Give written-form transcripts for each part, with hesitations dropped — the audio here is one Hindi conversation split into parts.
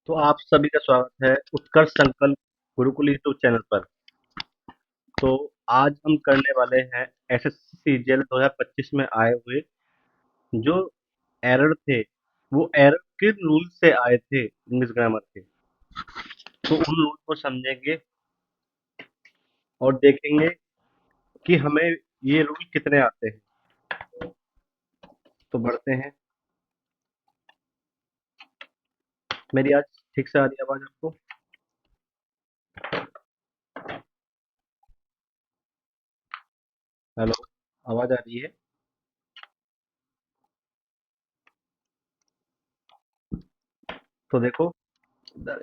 तो आप सभी का स्वागत है उत्कर्ष संकल्प गुरुकुल यूट्यूब चैनल पर। तो आज हम करने वाले हैं एसएससी सीजीएल 2025 में आए हुए जो एरर थे, वो एरर किन रूल से आए थे इंग्लिश ग्रामर के। तो उन रूल को समझेंगे और देखेंगे कि हमें ये रूल कितने आते हैं। तो बढ़ते हैं। मेरी आज ठीक से आ रही है आवाज आपको? हेलो, आवाज आ रही है? तो देखो इधर।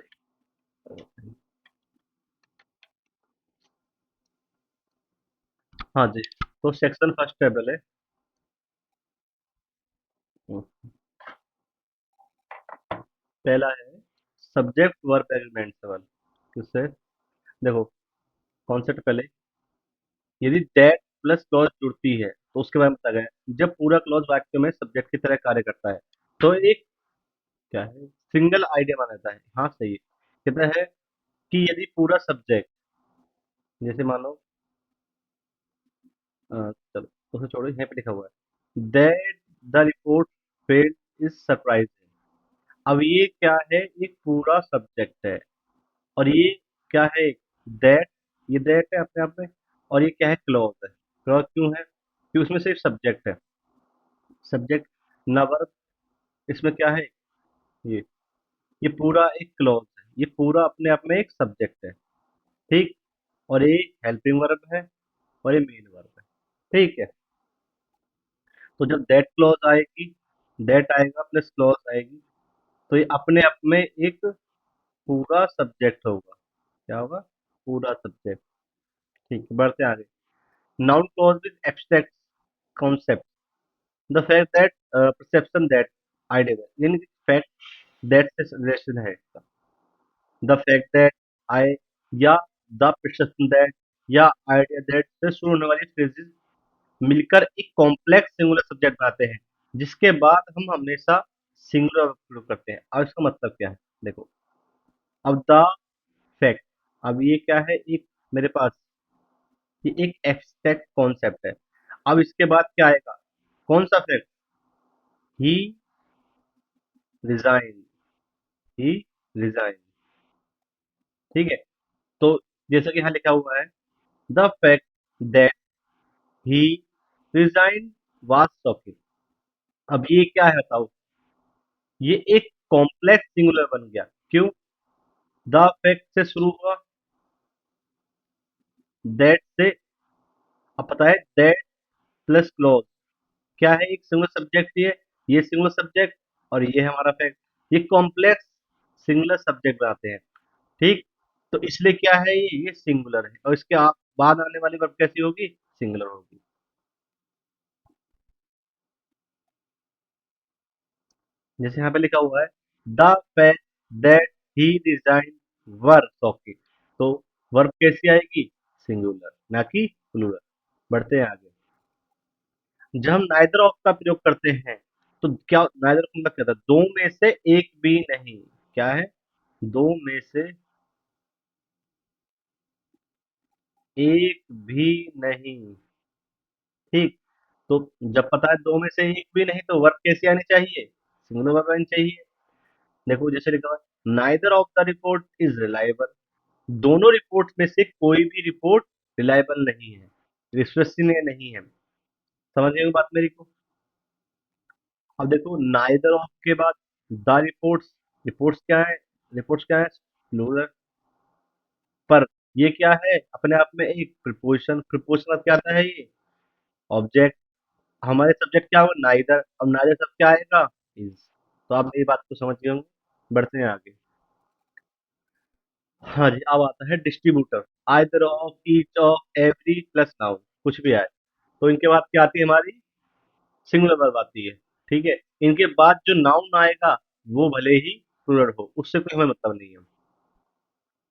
हाँ जी। तो सेक्शन फर्स्ट टेबल है। पहला है सब्जेक्ट वर्ब एग्रीमेंट सवाल। किससे? देखो, कॉन्सेप्ट पहले। यदि दैट प्लस क्लॉज जुड़ती है तो उसके बारे में बताया गया है। जब पूरा क्लॉज वाक्य में सब्जेक्ट की तरह कार्य करता है तो एक क्या है, सिंगल आइडिया माना जाता है। हाँ सही है। कहता है कि यदि पूरा सब्जेक्ट, जैसे मानो चलो उसे छोड़ो, यहाँ पे लिखा हुआ है that the report failed is surprising. अब ये क्या है, एक पूरा सब्जेक्ट है और ये क्या है, दैट। ये दैट है अपने आप में। और ये क्या है, क्लॉज है। क्लॉज क्यों है? कि उसमें सिर्फ सब्जेक्ट है। सब्जेक्ट ना वर्ब। इसमें क्या है, ये ये पूरा एक क्लॉज है। ये पूरा अपने आप में एक सब्जेक्ट है। ठीक। और ये हेल्पिंग वर्ब है और ये मेन वर्ब है। ठीक है। तो जब दैट क्लॉज आएगी, दैट आएगा प्लस क्लॉज आएगी, तो ये अपने आप में एक पूरा सब्जेक्ट होगा। क्या होगा? पूरा सब्जेक्ट। ठीक है, बढ़ते हैं आगे। Noun clause with abstract concept. The fact that perception that idea, यानी कि फैक्ट दैट से रिलेशन है इसका। द फैक्ट दैट, आई, या द परसेप्शन दैट, या आइडिया दैट से शुरू होने वाली फ्रेजेस मिलकर एक कॉम्प्लेक्स सिंगुलर सब्जेक्ट बनाते हैं, जिसके बाद हम हमेशा सिंगुलर प्रयोग करते हैं। अब इसका मतलब क्या है? देखो, अब द फैक्ट, अब ये क्या है, एक मेरे पास ये एक एब्स्ट्रैक्ट कॉन्सेप्ट है। अब इसके बाद क्या आएगा? कौन सा फैक्ट? ही रिजाइन। ही रिजाइन। ठीक है। तो जैसा कि यहाँ लिखा हुआ है, the fact that he resign was shocking. अब ये क्या है बताओ? ये एक कॉम्प्लेक्स सिंगुलर बन गया। क्यों? द फैक्ट से शुरू हुआ, दैट से। अब पता है दैट प्लस क्लॉज क्या है, एक सिंगुलर सब्जेक्ट। ये सिंगुलर सब्जेक्ट और ये है हमारा फैक्ट। ये कॉम्प्लेक्स सिंगुलर सब्जेक्ट बनाते हैं। ठीक। तो इसलिए क्या है, ये सिंगुलर है और इसके बाद आने वाली वर्ब कैसी होगी? सिंगुलर होगी। जैसे यहाँ पे लिखा हुआ है the fact that he design were socket. तो वर्ब कैसी आएगी? सिंगुलर, ना कि प्लूरल। बढ़ते हैं आगे। जब हम नाइदर ऑफ का प्रयोग करते हैं तो क्या नाइदर का मतलब क्या था? दो में से एक भी नहीं। क्या है? दो में से एक भी नहीं। ठीक। तो जब पता है दो में से एक भी नहीं तो वर्ब कैसी आनी चाहिए? सिंगुलर वर्ब आनी चाहिए। देखो जैसे लिखा हुआ है neither of the report is reliable. दोनों रिपोर्ट में से कोई भी रिपोर्ट रिलायबल नहीं है, विश्वसनीय नहीं है। समझ गए बात मेरी को? अब देखो नाइदर ऑफ के बाद द रिपोर्ट्स। रिपोर्ट्स क्या है? रिपोर्ट्स क्या है? प्लूरल। पर ये क्या है, अपने आप में एक प्रिपोजिशन। प्रिपोजिशन क्या आता है? ये ऑब्जेक्ट। हमारे सब्जेक्ट क्या हुआ? नाइदर। अब नाइदर सब क्या आएगा? इज। तो आप मेरी बात को समझ गए होंगे। बढ़ते हैं आगे। हाँ जी, अब आता है distributor. Either of, each of, every plus noun, कुछ भी आए। तो इनके बाद क्या आती है हमारी? सिंगुलर वर्ब आती है। ठीक है। इनके बाद जो नाउन आएगा वो भले ही प्लूरल हो, उससे कोई हमें मतलब नहीं है।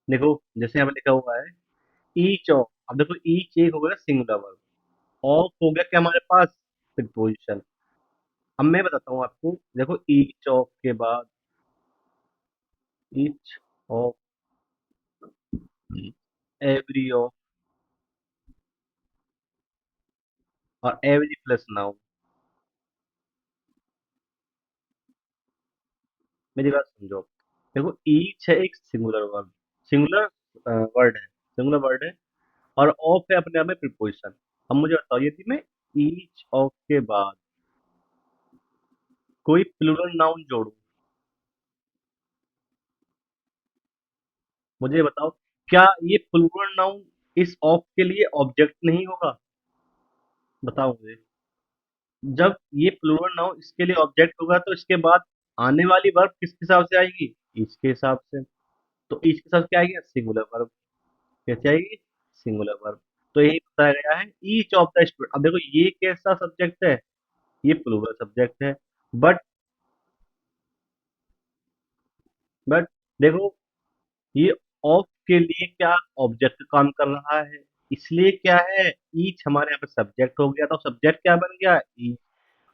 देखो जैसे यहाँ पे लिखा हुआ है ईच ऑफ। अब देखो ईच एक हो गया सिंगुलर वर्ब, ऑफ हो गया क्या हमारे पास? प्रीपोजिशन। अब मैं बताता हूँ आपको। देखो ईच ऑफ के बाद ईच ऑफ, एवरी ऑफ, और एवरी प्लस नाउन। मेरी बात समझो। देखो ईच है एक सिंगुलर वर्ब, सिंगुलर वर्ड है, सिंगुलर वर्ड है। और ऑफ है अपने आप में प्रीपोजिशन। अब मुझे बताओ यदि मैं ईच ऑफ के बाद कोई प्लूरल नाउन जोड़ूं, मुझे बताओ क्या ये प्लूरल नाउन इस ऑफ के लिए ऑब्जेक्ट नहीं होगा? बताओ मुझे। जब ये प्लूरल नाउन इसके लिए ऑब्जेक्ट होगा तो इसके बाद आने वाली वर्ब किसके हिसाब से आएगी? ईच के हिसाब से। तो ईच के साथ क्या आएगी? Singular verb. कैसे आएगी? Singular verb. तो यही बताया गया है ईच ऑफ द स्टूडेंट। अब देखो ये कैसा सब्जेक्ट है? ये प्लूरल सब्जेक्ट है। बट बट देखो ये ऑफ के लिए क्या ऑब्जेक्ट काम कर रहा है? इसलिए क्या है, ईच हमारे यहाँ पे सब्जेक्ट हो गया तो सब्जेक्ट क्या बन गया? ईच।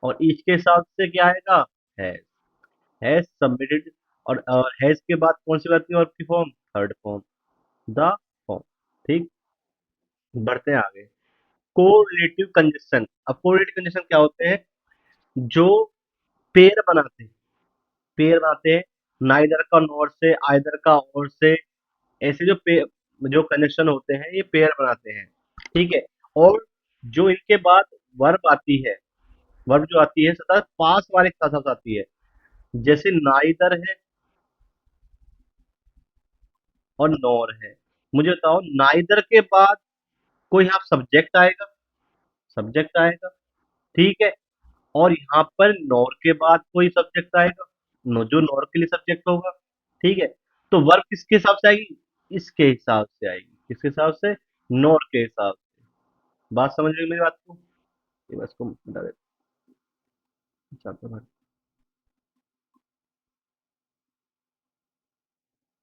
और ईच के हिसाब से क्या आएगा? हैज। Has submitted. और हैज के बाद कौन सी बनती है वर्ब की form? Third form, the form. ठीक। बढ़ते हैं आगे। Correlative conjunction. अब कोरिलेटिव कंजक्शन क्या होते हैं? जो पेयर बनाते हैं, पेयर बनाते हैं, नाइदर का नॉर से, आइदर का और से। ऐसे जो कनेक्शन होते हैं ये पेयर बनाते हैं। ठीक है। और जो इनके बाद वर्ब आती है, वर्ब जो आती है सदा पास वाले के साथ साथ आती है। जैसे नाइदर है और नॉर है। मुझे बताओ नाइदर के बाद कोई यहाँ सब्जेक्ट आएगा? सब्जेक्ट आएगा। ठीक है। और यहाँ पर नॉर के बाद कोई सब्जेक्ट आएगा, जो नॉर के लिए सब्जेक्ट होगा। ठीक है। तो वर्ब किसके हिसाब से आएगी? इसके हिसाब से आएगी। किसके हिसाब से? नॉर के हिसाब से। बात समझ रहे हो मेरी बात को? ये बस को बता देता हूँ।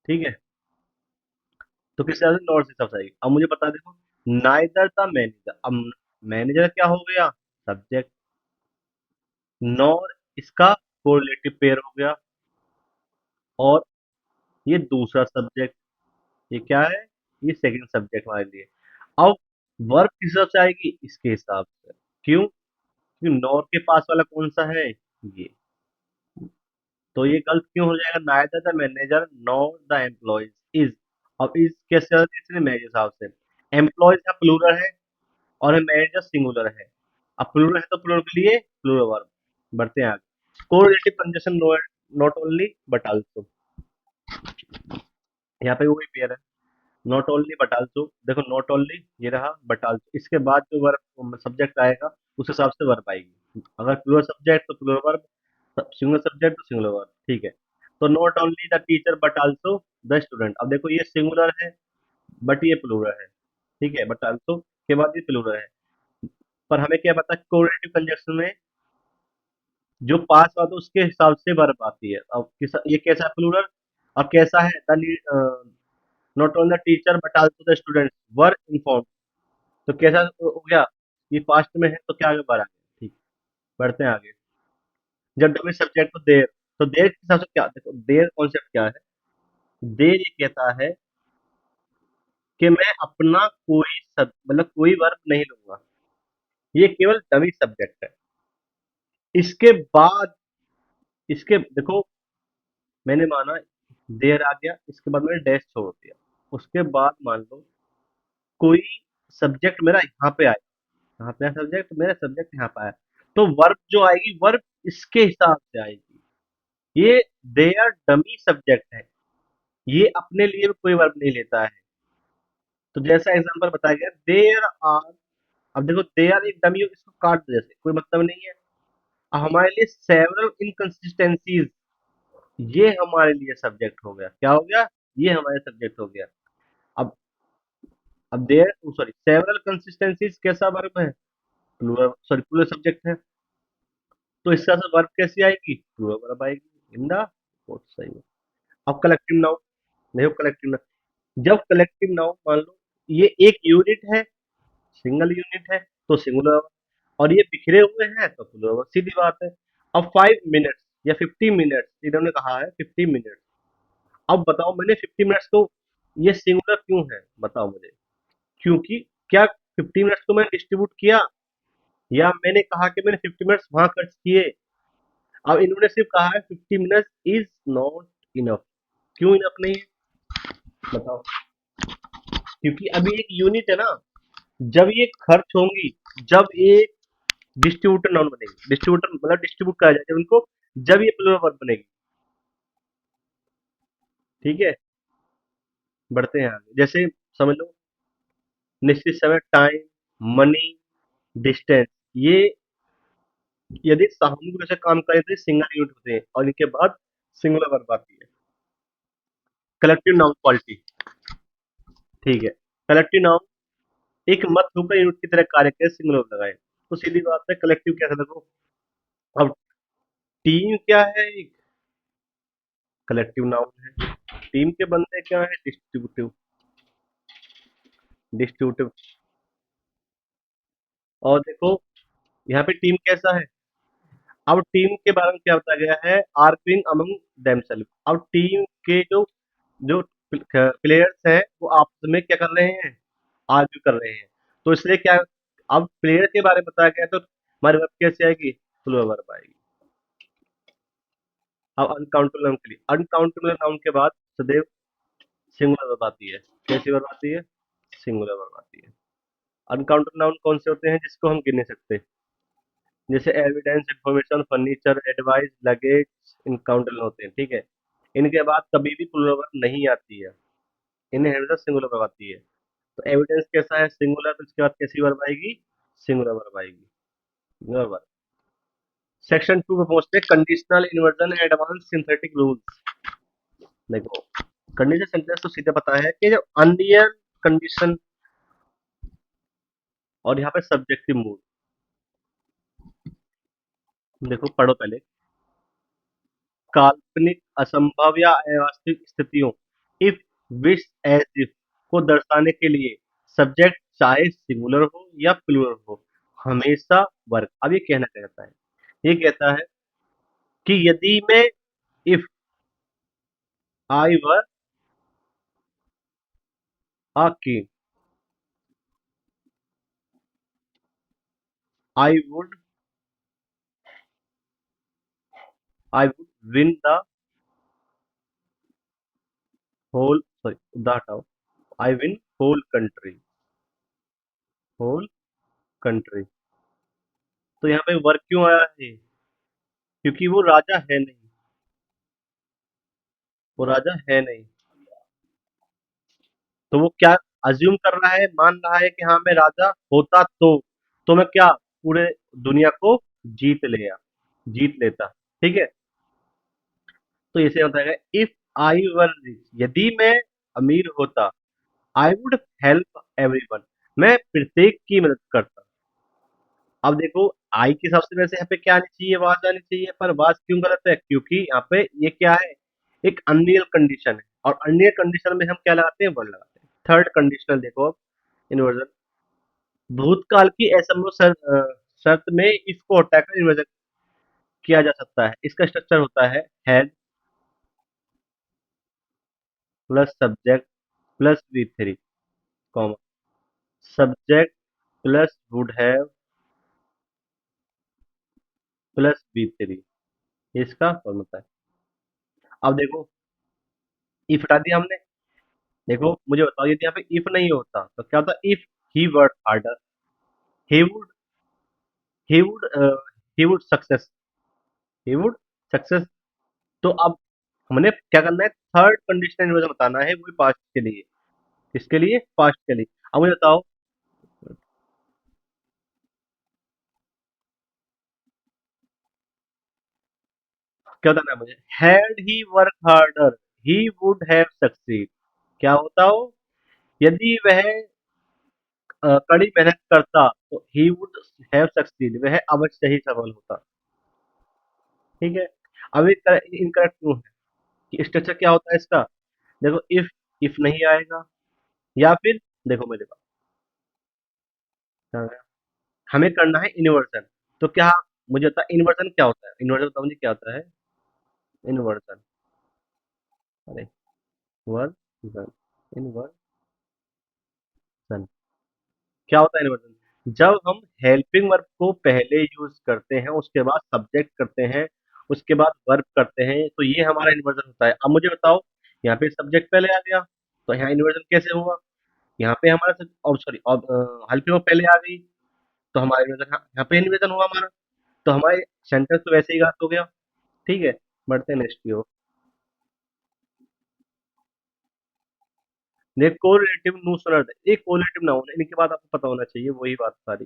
ठीक है। तो किस हिसाब से? नॉर के हिसाब से आएगी। अब मुझे बता देखो, नाइदर द मैनेजर। अब मैनेजर क्या हो गया? सब्जेक्ट। नॉर इसका कोरिलेटिव पेयर हो गया। और ये दूसरा सब्जेक्ट। ये क्या है? ये सेकंड सब्जेक्ट हमारे लिए। अब वर्ब किस हिसाब से आएगी? इसके हिसाब से। क्यों? क्योंकि नॉर के पास वाला कौन सा है? ये। तो ये गलत क्यों हो जाएगा? Neither the manager nor the employees is. अब इज कैसे होगा? इसने मेरे हिसाब से। एम्प्लॉइज का प्लूरल है और मैनेजर सिंगुलर है। अब प्लूरल है तो प्लूरल के लिए प्लूरल वर्ब। बढ़ते हैं आगे। Correlative conjunction not only but also. यहाँ पे वही पेयर है। Not only but also. देखो नॉट ओनली ये रहा, बट आल्सो इसके बाद जो वर्ब सब्जेक्ट आएगा उस हिसाब से वर्ब आएगी। अगर प्लूरल सब्जेक्ट तो प्लूरल वर्ब, सिंगुलर सब्जेक्ट तो सिंगुलर वर्ब। ठीक है। तो not only the teacher but also the student. अब देखो ये सिंगुलर है बट ये प्लूरल है। ठीक है। बट आल्सो के बाद ये प्लूरल है। पर हमें क्या पता कोरिलेटिव कंजक्शन में जो पास हुआ तो उसके हिसाब से वर्ब आती है। अब ये कैसा है? प्लूरल। अब कैसा है? Not only the teacher but also the student were inform. तो कैसा हो गया? ये पास्ट में है तो क्या आगे बढ़ा? ठीक। बढ़ते हैं आगे। जब डबल सब्जेक्ट तो देर। तो देर के हिसाब से क्या? देखो देर कॉन्सेप्ट क्या है? देर ये कहता है कि मैं अपना कोई मतलब कोई वर्ब नहीं लूंगा। ये केवल डमी सब्जेक्ट है। इसके बाद इसके देखो, मैंने माना देर आ गया, इसके बाद मैंने डैश छोड़ दिया। उसके बाद मान लो कोई सब्जेक्ट मेरा यहाँ पे आया। यहाँ पे सब्जेक्ट, मेरा सब्जेक्ट यहाँ पे आया। तो वर्ब जो आएगी वर्ब इसके हिसाब से आएगी। ये देयर डमी सब्जेक्ट है। ये अपने लिए भी कोई वर्ब नहीं लेता है। तो जैसा एग्जांपल बताया गया देयर आर। अब देखो देयर एक डमी, इसको काट दो, जैसे कोई मतलब नहीं है। अब हमारे लिए सेवरल इनकंसिस्टेंसीज, ये हमारे लिए सब्जेक्ट हो गया। क्या हो गया? ये हमारे सब्जेक्ट हो गया। अब अब देयर सॉरी सेवरल कंसिस्टेंसीज कैसा वर्ब है? प्लूरल, सॉरी प्लूरल सब्जेक्ट है। तो इसके साथ वर्ब कैसी आएगी? प्लूरल वर्ब आएगी इन द कोर्स। सही है। अब कलेक्टिव नाउन। देखो कलेक्टिव नाउन, जब कलेक्टिव नाउन मान लो ये एक यूनिट है, सिंगल यूनिट है तो सिंगुलर। और ये बिखरे हुए हैं तो प्लूरल। सीधी बात है। अब 5 मिनट्स या 50 मिनट्स, इन्होंने कहा है 50 मिनट्स। अब बताओ मैंने 50 मिनट्स को, ये सिंगुलर क्यों है बताओ मुझे? क्योंकि क्या 50 मिनट्स को मैंने डिस्ट्रीब्यूट किया, या मैंने कहा कि मैंने 50 मिनट्स वहां खर्च किए? अब इन्होंने सिर्फ कहा है 50 मिनट्स इज नॉट इनफ। क्यों इनफ नहीं है बताओ? क्योंकि अभी एक यूनिट है ना, जब ये खर्च होंगी, जब एक डिस्ट्रीब्यूटर नॉन बनेगी, डिस्ट्रीब्यूटर मतलब डिस्ट्रीब्यूट करा जाएगा उनको, जब ये प्लूरल वर्ब बनेगी। ठीक है, बढ़ते हैं आगे। जैसे समझ लो, निश्चित समय, टाइम, मनी, डिस्टेंस, ये यदि सामूहिक रूप से काम करें तो सिंगल यूनिट होते हैं, और इनके बाद सिंगुलर वर्ब आती है। कलेक्टिव नाउन क्वालिटी, ठीक है। कलेक्टिव नाउन एक मत होकर यूनिट की तरह कार्य करे, सिंगुलर वर्ब लगाए, तो सीधी बात है कलेक्टिव कैसे देखो। अब टीम क्या है? एक कलेक्टिव नाउन है। टीम के बंदे क्या है? Distributive, distributive. और देखो यहाँ पे टीम कैसा है? अब टीम के बारे में क्या बताया गया है? Arguing among themselves. अब टीम के जो जो प्लेयर्स हैं वो आपस में क्या कर रहे हैं? आर्ग्यू कर रहे हैं। तो इसलिए क्या, अब प्लेयर के बारे में बताया गया तो हमारी वर्ब कैसे आएगी? प्लूरल वर्ब आएगी। अब अनकाउंटेबल नाउन के लिए, अनकाउंटेबल नाउन के बाद सदैव सिंगुलर वर्ब आती है। कैसी वर्ब आती है? सिंगुलर वर्ब आती है। अनकाउंटेबल नाउन कौन से होते हैं जिसको हम गिन नहीं सकते? जैसे evidence, information, furniture, advice, luggage, uncountable होते हैं। ठीक है, इनके बाद कभी भी प्लूरल वर्ब नहीं आती है, इन्हें हमेशा सिंगुलर वर्ब आती है। तो एविडेंस कैसा है? सिंगुलर, तो इसके बाद कैसी वर्ब आएगी? सिंगुलर वर्ब आएगी। Singular verb. सेक्शन 2 में पहुंचते हैं, conditional inversion advance synthetic rules. देखो, कंडीशनल सेंटेंस तो सीधे पता है कि जब अनियन कंडीशन, और यहाँ पे सब्जेक्टिव मूड। देखो पढ़ो पहले। काल्पनिक, असंभव या अवास्तविक स्थितियों, इफ, विश, एज इफ को दर्शाने के लिए सब्जेक्ट चाहे सिंगुलर हो या प्लूरल हो, हमेशा वर्ग। अब ये कहना क्या चाहता है? ये कहता है कि यदि मैं, if I were a king, I would, I would win the whole, sorry the हटाओ, I win whole country, whole country. तो यहाँ पे वर्ग क्यों आया है? क्योंकि वो राजा है नहीं, वो राजा है नहीं। तो वो क्या अज्यूम कर रहा है, मान रहा है कि हाँ मैं राजा होता तो मैं क्या पूरे दुनिया को जीत लेता। ठीक है, तो इसे बताया गया, इफ आई वर रिच, यदि मैं अमीर होता, आई वुड हेल्प एवरीवन, मैं प्रत्येक की मदद करता। अब देखो, आई के हिसाब से वैसे यहाँ पे क्या आनी चाहिए? आवाज आनी चाहिए, पर आवाज क्यों गलत है? क्योंकि यहाँ पे ये क्या है? एक अनरियल कंडीशन है, और अनरियल कंडीशन में हम क्या लगाते हैं? वर्ड लगाते हैं। थर्ड कंडीशनल देखो अब, इन्वर्जन। भूतकाल की असंभव शर्त में इसको हटाकर इन्वर्जन किया जा सकता है। इसका स्ट्रक्चर होता है had plus subject plus V three, comma, subject plus would have plus V three, इसका फॉर्म होता है। अब देखो, इफ हटा दिया हमने। देखो मुझे बताओ, यदि यहाँ पे इफ नहीं होता तो क्या होता? If he work harder, he would he would he would success, he would success. तो अब हमने क्या करना है? थर्ड कंडीशनल मुझे बताना है, वो पास्ट के लिए। इसके लिए पास्ट के लिए। अब मुझे बताओ क्या बताना है मुझे? Had he work harder, he would have succeed. क्या होता हो? यदि वह कड़ी मेहनत करता तो ही वुड हैव सक्सीड, वह अवश्य ही सफल होता। ठीक है, अब ये इनकरेक्ट क्यों है? कि स्ट्रक्चर क्या होता है इसका? देखो, इफ नहीं आएगा, या फिर देखो मेरे पास क्या है? हमें करना है इन्वर्जन। तो क्या, मुझे बता इन्वर्जन क्या होता है? इन्वर्जन बताओ मुझे क्या होता है? इन्वर्जन, अरे इन्वर्जन, इन्वर्जन। क्या होता है इन्वर्जन? जब हम हेल्पिंग वर्ब को पहले यूज करते हैं, उसके बाद सब्जेक्ट करते हैं, उसके बाद वर्ब करते हैं, तो ये हमारा इन्वर्जन होता है। अब मुझे बताओ, यहाँ पे सब्जेक्ट पहले आ गया, तो यहाँ इन्वर्जन कैसे हुआ? यहाँ पे हमारा, और सॉरी, अब हेल्पिंग वर्ब पहले आ गई, तो हमारा इन्वर्जन, यहाँ पे इन्वर्जन हुआ हमारा, तो हमारे सेंटेंस तो वैसे ही गायब हो गया। ठीक है, बढ़ते हैं नेक्स्ट की ओर। देखो, कोरिलेटिव नो सुनर, एक कोरिलेटिव नाउन है, इनके बाद आपको पता होना चाहिए वही बात सारी।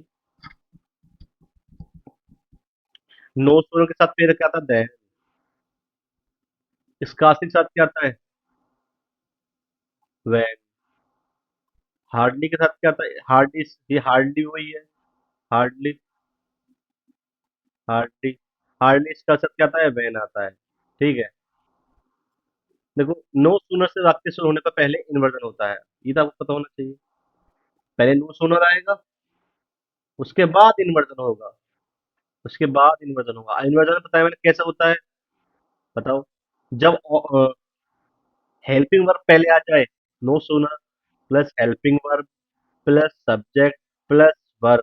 नो सुनर के साथ पेयर क्या आता है? दैन। स्कार्सी के साथ क्या आता है? वैन। हार्डली के साथ क्या आता है? हार्डली। ये हार्डली वही है। हार्डली, हार्डली, हार्डली इसका साथ क्या आता है? वैन आता है। ठीक है। देखो, नो सूनर से वाक्य शुरू होने पर पहले इन्वर्जन होता है, ये तो आपको पता होना चाहिए। पहले नो सूनर आएगा, उसके बाद इन्वर्जन होगा, उसके बाद इन्वर्जन होगा। इन्वर्जन पता है मैंने कैसा होता है? बताओ। जब हेल्पिंग वर्ब पहले आ जाए, no sooner plus helping verb plus subject plus verb,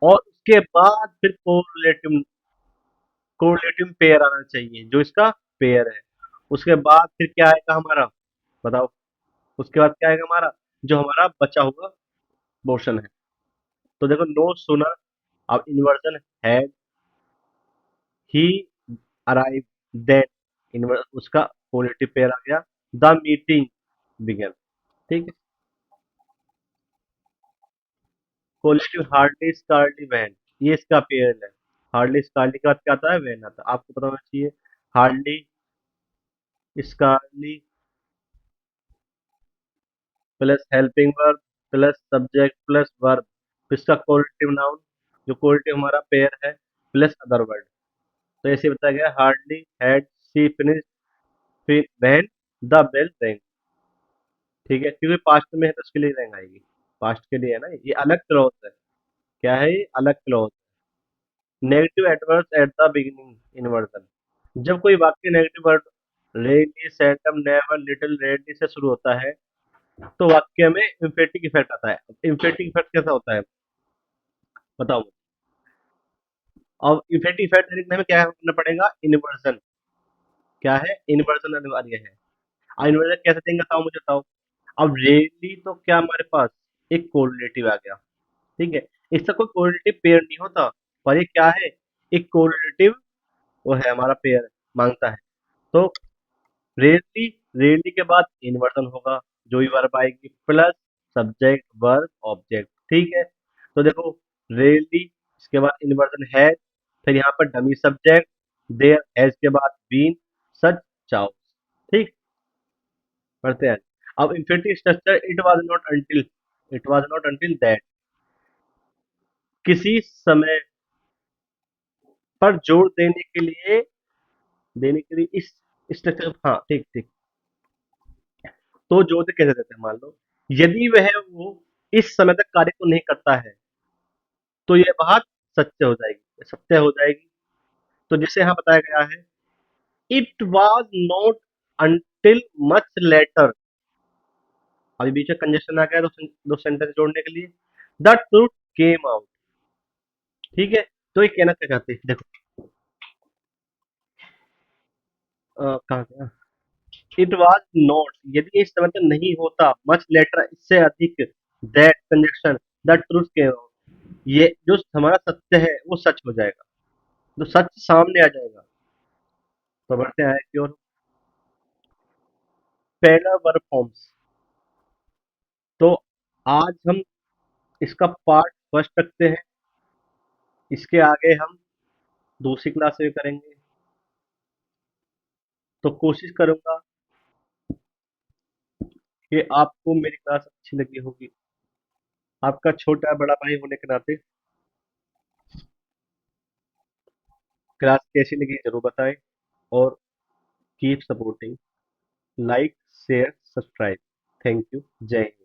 और उसके बाद फिर कोरिलेटिव, कोरिलेटिव पेयर आना चाहिए जो इसका पेयर है। उसके बाद फिर क्या आएगा हमारा? बताओ। उसके बाद क्या आएगा हमारा? जो हमारा बचा हुआ पोर्शन है। तो देखो, नो सुनर, अब इन्वर्जन है, ही अराइव, देन इन्वर्स, उसका कोरिलेटिव पेयर आ गया, द मीटिंग बिगन। ठीक है। कोरिलेटिव हार्डली स्कारली वैन, ये इसका पेयर है। हार्डली स्कारली के बाद क्या आता है? वैन आता है, आपको पता होना चाहिए। Hardly scarcely plus helping verb plus subject plus verb, इसका कोरिलेटिव नाउन, जो कोरिलेटिव हमारा पेयर है, प्लस अदर वर्ड। तो ऐसे बताया गया, hardly had she finish when the bell rang. ठीक है, क्योंकि पास्ट में है तो उसके लिए रैंग आएगी। पास्ट के लिए है ना, ये अलग क्लॉज है। क्या है ये? अलग clause. Negative adverbs at the beginning inversion, जब कोई वाक्य negative word rarely, seldom, never, little, rarely से शुरू होता है, तो वाक्य में इम्फेटिक इफेक्ट आता है। इम्फेटिक इफेक्ट कैसा होता है? बताओ। अब इफेक्ट इफेक्ट देखने में क्या करना पड़ेगा? इन्वर्जन। क्या है? इन्वर्जन अनिवार्य है। अब इन्वर्जन कैसे देंगे बताओ, मुझे बताओ। अब रेयरली तो क्या हमारे पास एक कोरिलेटिव आ गया। ठीक है, इसका कोई कोरिलेटिव पेयर नहीं होता, पर ये क्या है? एक कोरिलेटिव, वो है हमारा पेयर, मांगता है। तो रेयरली, रेयरली के बाद इन्वर्जन होगा, जो भी वर्ब आएगी प्लस सब्जेक्ट वर्ब ऑब्जेक्ट। ठीक है। तो देखो, रेयरली, इसके बाद इन्वर्जन है, फिर यहाँ पर डमी सब्जेक्ट, देयर हैज के बाद बीन, सच, चाउ। ठीक। पढ़ते हैं। अब infinitive structure, it was not until that, किसी समय पर जोर देने के लिए इस स्ट्रक्चर, हाँ ठीक ठीक। तो जोर से कैसे देते हैं? मान लो, यदि वो इस समय तक कार्य को नहीं करता है, तो यह बात सत्य हो जाएगी। तो जैसे यहाँ बताया गया है, it was not until much later, अभी बीच में कंजेशन आ गया, दो सेंटेंस जोड़ने के लिए, द ट्रूथ केम आउट। ठीक है। तो ये कहना क्या चाहते हैं? देखो, कहाँ गया? इट वॉज नॉट, यदि इस समय तक नहीं होता, मच लेटर, इससे अधिक, that conjunction, the truth came out, ये जो हमारा सत्य है वो सच हो जाएगा, जो सच सामने आ जाएगा। तो बढ़ते हैं की ओर। पहला वर्ब फॉर्म्स, तो आज हम इसका पार्ट फर्स्ट रखते हैं, इसके आगे हम दूसरी क्लास में करेंगे। तो कोशिश करूंगा कि आपको मेरी क्लास अच्छी लगी होगी। आपका छोटा बड़ा भाई होने के नाते क्लास कैसी लगी जरूर बताएं, और keep supporting, like share subscribe. Thank you. जय हिंद।